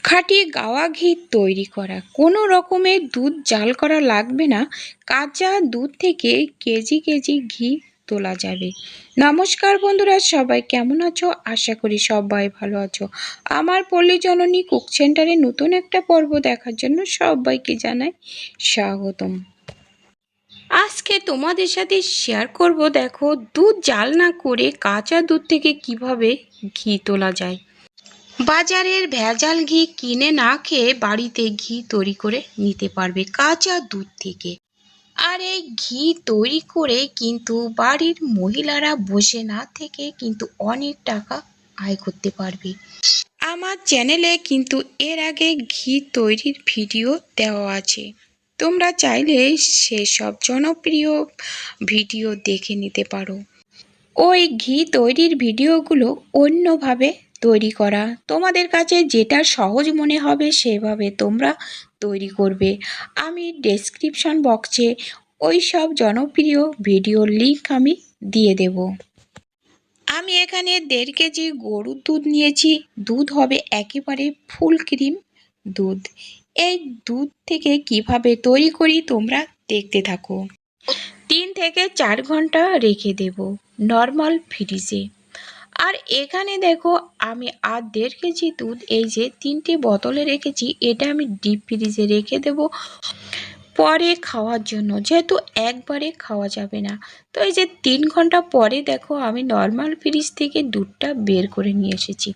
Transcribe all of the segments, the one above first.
খাঁটি গাওয়া ঘি তৈরি করা, কোনো রকমের দুধ জাল করা লাগবে না। কাঁচা দুধ থেকে কেজি কেজি ঘি তোলা যাবে। নমস্কার বন্ধুরা, সবাই কেমন আছো? আশা করি সবাই ভালো আছো। আমার পল্লী জননী কুক সেন্টারে নতুন একটা পর্ব দেখার জন্য সবাইকে জানাই স্বাগতম। আজকে তোমাদের সাথে শেয়ার করব, দেখো দুধ জাল না করে কাঁচা দুধ থেকে কিভাবে ঘি তোলা যায়। বাজারের ভেজাল ঘি কিনে না খেয়ে বাড়িতে ঘি তৈরি করে নিতে পারবে কাঁচা দুধ থেকে। আর এই ঘি তৈরি করে কিন্তু বাড়ির মহিলারা বসে না থেকে কিন্তু অনেক টাকা আয় করতে পারবে। আমার চ্যানেলে কিন্তু এর আগে ঘি তৈরির ভিডিও দেওয়া আছে, তোমরা চাইলে সেসব জনপ্রিয় ভিডিও দেখে নিতে পারো। ওই ঘি তৈরির ভিডিওগুলো অন্যভাবে তৈরি করা, তোমাদের কাছে যেটা সহজ মনে হবে সেভাবে তোমরা তৈরি করবে। আমি ডেসক্রিপশন বক্সে ওই সব জনপ্রিয় ভিডিওর লিঙ্ক আমি দিয়ে দেব। আমি এখানে 1.5 কেজি গরুর দুধ নিয়েছি। দুধ হবে একেবারে ফুল ক্রিম দুধ। এই দুধ থেকে কিভাবে তৈরি করি তোমরা দেখতে থাকো। 3 থেকে 4 ঘন্টা রেখে দেব নর্মাল ফ্রিজে। আর এখানে দেখো আমি আর 1.5 কেজি দুধ এই যে 3টে বোতলে রেখেছি, এটা আমি ডিপ ফ্রিজে রেখে দেব পরে খাওয়ার জন্য, যেহেতু একবারে খাওয়া যাবে না। তো এই যে 3 ঘন্টা পরে দেখো আমি নর্মাল ফ্রিজ থেকে দুধটা বের করে নিয়ে এসেছি।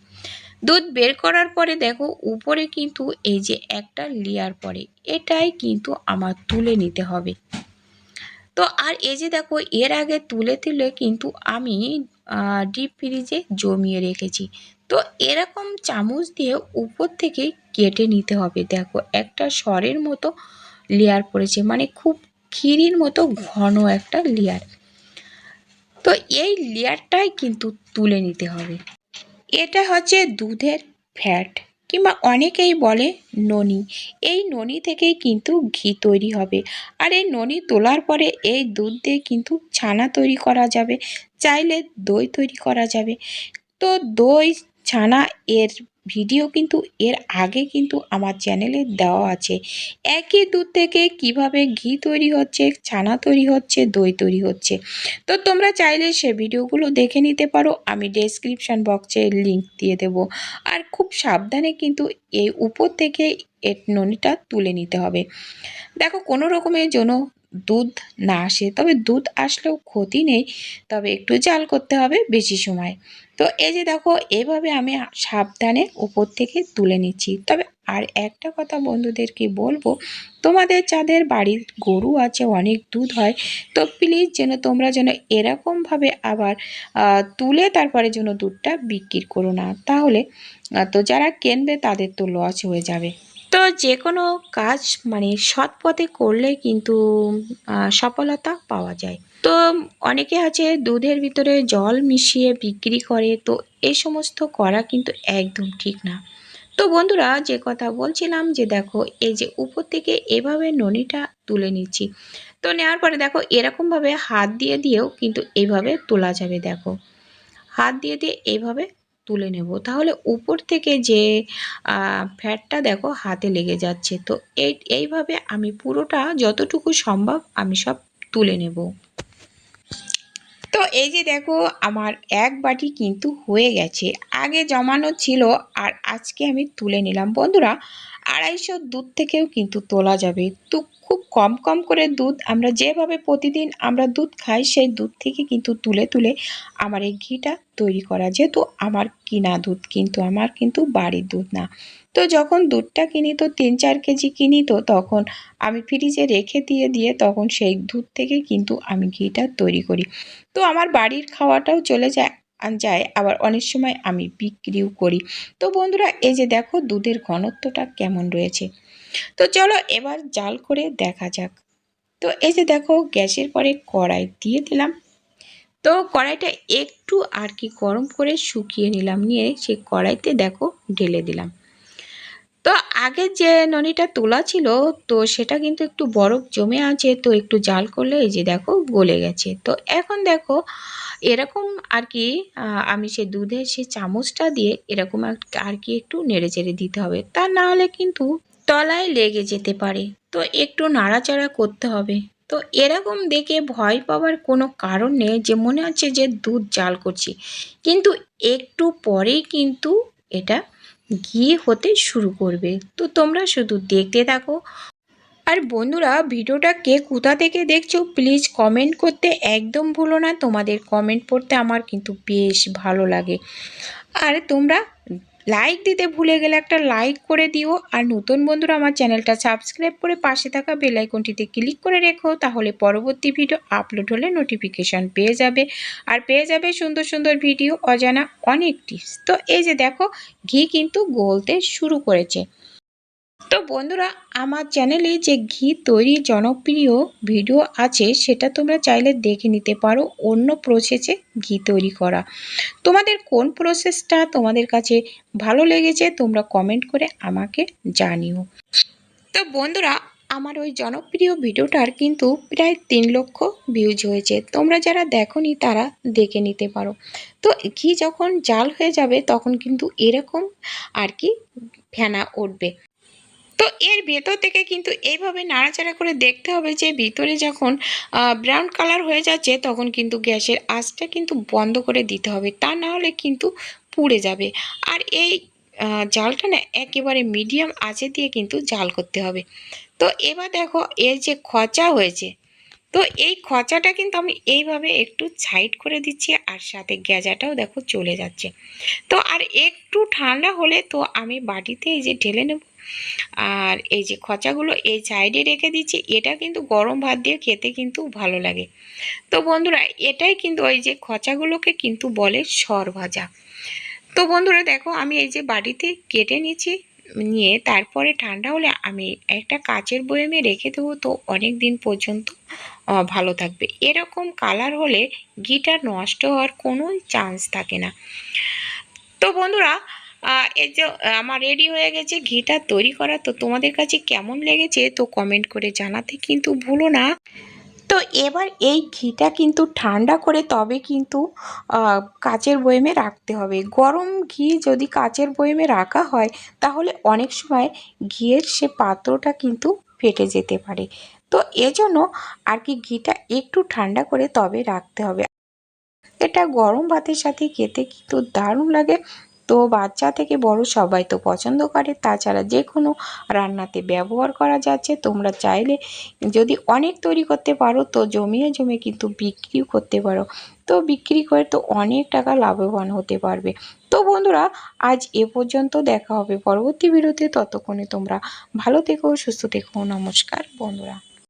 দুধ বের করার পরে দেখো উপরে কিন্তু এই যে একটা লেয়ার পড়ে, এটাই কিন্তু আমার তুলে নিতে হবে। তো আর এই যে দেখো এর আগে তুলে তুলে কিন্তু আমি ডিপ ফ্রিজে জমিয়ে রেখেছি। তো এরকম চামচ দিয়ে উপর থেকে কেটে নিতে হবে। দেখো একটা সরের মতো লেয়ার পড়েছে, মানে খুব ক্ষীরের মতো ঘন একটা লেয়ার। তো এই লেয়ারটাই কিন্তু তুলে নিতে হবে। এটা হচ্ছে দুধের ফ্যাট, কিংবা অনেকেই বলে ননি। এই ননি থেকেই কিন্তু ঘি তৈরি হবে। আর এই ননি তোলার পরে এই দুধ দিয়ে কিন্তু ছানা তৈরি করা যাবে, চাইলে দই তৈরি করা যাবে। তো দই ছানা এর ভিডিও কিন্তু এর আগে কিন্তু আমার চ্যানেলে দেওয়া আছে। একই দুধ থেকে কিভাবে ঘি তৈরি হচ্ছে, ছানা তৈরি হচ্ছে, দই তৈরি হচ্ছে। তো তোমরা চাইলে সে ভিডিওগুলো দেখে নিতে পারো, আমি ডেসক্রিপশন বক্সে লিংক দিয়ে দেব। আর খুব সাবধানে কিন্তু এই উপর থেকে এর ননিটা তুলে নিতে হবে। দেখো কোনো রকমের জন্য দুধ না আসে, তবে দুধ আসলেও ক্ষতি নেই, তবে একটু জাল করতে হবে বেশি সময়। তো এই যে দেখো এভাবে আমি সাবধানে উপর থেকে তুলে নিচ্ছি। তবে আর একটা কথা বন্ধুদেরকে বলবো, তোমাদের যাদের বাড়ির গরু আছে, অনেক দুধ হয়, তো প্লিজ যেন তোমরা যেন এরকমভাবে আবার তুলে তারপরে যেন দুধটা বিক্রি করো না, তাহলে তো যারা কিনবে তাদের তো লস হয়ে যাবে। তো যে কোনো কাজ মানে সৎ পথে করলে কিন্তু সফলতা পাওয়া যায়। তো অনেকে আছে দুধের ভিতরে জল মিশিয়ে বিক্রি করে, তো এই সমস্ত করা কিন্তু একদম ঠিক না। তো বন্ধুরা, যে কথা বলছিলাম যে দেখো এই যে উপর থেকে এভাবে ননিটা তুলে নিচ্ছি। তো নেওয়ার পরে দেখো এরকমভাবে হাত দিয়ে দিয়েও কিন্তু এইভাবে তোলা যাবে। দেখো হাত দিয়ে দিয়ে এইভাবে তুলে নেব, তাহলে উপর থেকে যে ফ্যাটটা দেখো হাতে লেগে যাচ্ছে। তো এইভাবে আমি পুরোটা যতটুকু সম্ভব আমি সব তুলে নেব। তো এই যে দেখো আমার এক বাটি কিন্তু হয়ে গেছে, আগে জমানো ছিল আর আজকে আমি তুলে নিলাম। বন্ধুরা, 250 দুধ থেকেও কিন্তু তোলা যাবে। তো খুব কম কম করে দুধ, আমরা যেভাবে প্রতিদিন আমরা দুধ খাই সেই দুধ থেকে কিন্তু তুলে তুলে আমার এই ঘিটা তৈরি করা। যেহেতু আমার কিনা দুধ, কিন্তু আমার কিন্তু বাড়ির দুধ না। তো যখন দুধটা কিনি তো 3-4 কেজি কিনি, তো তখন আমি ফ্রিজে রেখে দিয়ে দিয়ে তখন সেই দুধ থেকে কিন্তু আমি ঘিটা তৈরি করি। তো আমার বাড়ির খাওয়াটাও চলে যায়, আবার অনেক সময় আমি বিক্রিও করি। তো বন্ধুরা, এই যে দেখো দুধের ঘনত্বটা কেমন রয়েছে। তো চলো এবার জাল করে দেখা যাক। তো এই যে দেখো গ্যাসের পরে কড়াই দিয়ে দিলাম। তো কড়াইটা একটু আর কি গরম করে শুকিয়ে নিলাম, নিয়ে সেই কড়াইতে দেখো ঢেলে দিলাম। তো আগে যে ননিটা তোলা ছিল তো সেটা কিন্তু একটু বরফ জমে আছে, তো একটু জাল করলে এই যে দেখো গলে গেছে। তো এখন দেখো এরকম আর কি আমি সে দুধের সে চামচটা দিয়ে এরকম আর কি একটু নেড়ে চেড়ে দিতে হবে, তা না হলে কিন্তু তলায় লেগে যেতে পারে। তো একটু নাড়াচাড়া করতে হবে। তো এরকম দেখে ভয় পাওয়ার কোনো কারণ নেই যে মনে হচ্ছে যে দুধ জাল করছি, কিন্তু একটু পরেই কিন্তু এটা ঘি হতে শুরু করবে। তো তোমরা শুধু দেখতে থাকো। আর বন্ধুরা, ভিডিওটা কে কোথা থেকে দেখছো প্লিজ কমেন্ট করতে একদম ভুলো না, তোমাদের কমেন্ট পড়তে আমার কিন্তু বেশ ভালো লাগে। আর তোমরা লাইক দিতে ভুলে গেলে একটা লাইক করে দিও। আর নতুন বন্ধুরা আমার চ্যানেলটা সাবস্ক্রাইব করে পাশে থাকা বেল আইকনটিতে ক্লিক করে রেখো, তাহলে পরবর্তী ভিডিও আপলোড হলে নোটিফিকেশান পেয়ে যাবে। আর পেয়ে যাবে সুন্দর সুন্দর ভিডিও, অজানা অনেক টিপস। তো এই যে দেখো ঘি কিন্তু গলতে শুরু করেছে। তো বন্ধুরা, আমার চ্যানেলে যে ঘি তৈরির জনপ্রিয় ভিডিও আছে সেটা তোমরা চাইলে দেখে নিতে পারো, অন্য প্রসেসে ঘি তৈরি করা। তোমাদের কোন প্রসেসটা তোমাদের কাছে ভালো লেগেছে তোমরা কমেন্ট করে আমাকে জানিও। তো বন্ধুরা, আমার ওই জনপ্রিয় ভিডিওটার কিন্তু প্রায় 3 লক্ষ ভিউজ হয়েছে। তোমরা যারা দেখোনি তারা দেখে নিতে পারো। তো ঘি যখন জাল হয়ে যাবে তখন কিন্তু এরকম আর কি ফেনা উঠবে। তো এর ভেতর থেকে কিন্তু এইভাবে নাড়াচাড়া করে দেখতে হবে যে ভিতরে যখন ব্রাউন কালার হয়ে যাচ্ছে তখন কিন্তু গ্যাসের আঁচটা কিন্তু বন্ধ করে দিতে হবে, তা না হলে কিন্তু পুড়ে যাবে। আর এই জালটা না একেবারে মিডিয়াম আঁচে দিয়ে কিন্তু জাল করতে হবে। তো এবার দেখো এর যে খচা হয়েছে, তো এই খচাটা কিন্তু আমি এইভাবে একটু সাইড করে দিচ্ছি, আর সাথে গেজাটাও দেখো চলে যাচ্ছে। তো আর একটু ঠান্ডা হলে তো আমি বাটিতে এই যে ঢেলে নেব। আর এই যে খচাগুলো এই সাইডে রেখে দিচ্ছি, এটা কিন্তু গরম ভাত দিয়ে খেতে কিন্তু ভালো লাগে। তো বন্ধুরা, এটাই কিন্তু ওই যে খচাগুলোকে কিন্তু বলে সর ভাজা। তো বন্ধুরা দেখো আমি এই যে বাটিতে কেটে নিচ্ছি, নিয়ে তারপরে ঠান্ডা হলে আমি একটা কাচের বয়ামে রেখে দেবো, তো অনেক দিন পর্যন্ত ভালো থাকবে। এরকম কালার হলে ঘিটা নষ্ট হওয়ার কোনো চান্স থাকে না। তো বন্ধুরা, এই যে আমার রেডি হয়ে গেছে ঘিটা তৈরি করা। তো তোমাদের কাছে কেমন লেগেছে তো কমেন্ট করে জানাতে কিন্তু ভুলো না। তো এবার এই ঘিটা কিন্তু ঠান্ডা করে তবে কিন্তু কাচের বয়ামে রাখতে হবে। গরম ঘি যদি কাচের বয়ামে রাখা হয় তাহলে অনেক সময় ঘিয়ের সে পাত্রটা কিন্তু ফেটে যেতে পারে। তো এজন্য আর কি ঘিটা একটু ঠান্ডা করে তবে রাখতে হবে। এটা গরম ভাতের সাথে খেতে কিন্তু দারুণ লাগে। তো বাচ্চা থেকে বড় সবাই তো পছন্দ করে, তাছাড়া যে কোনো রান্নাতে ব্যবহার করা যাচ্ছে। তোমরা চাইলে যদি অনেক তৈরি করতে পারো তো জমিয়ে জমিয়ে কিন্তু বিক্রিও করতে পারো। তো বিক্রি করে তো অনেক টাকা লাভবান হতে পারবে। তো বন্ধুরা, আজ এ পর্যন্ত, দেখা হবে পরবর্তী ভিডিওতে। ততক্ষণে তোমরা ভালো থেকো, সুস্থ থেকো। নমস্কার বন্ধুরা।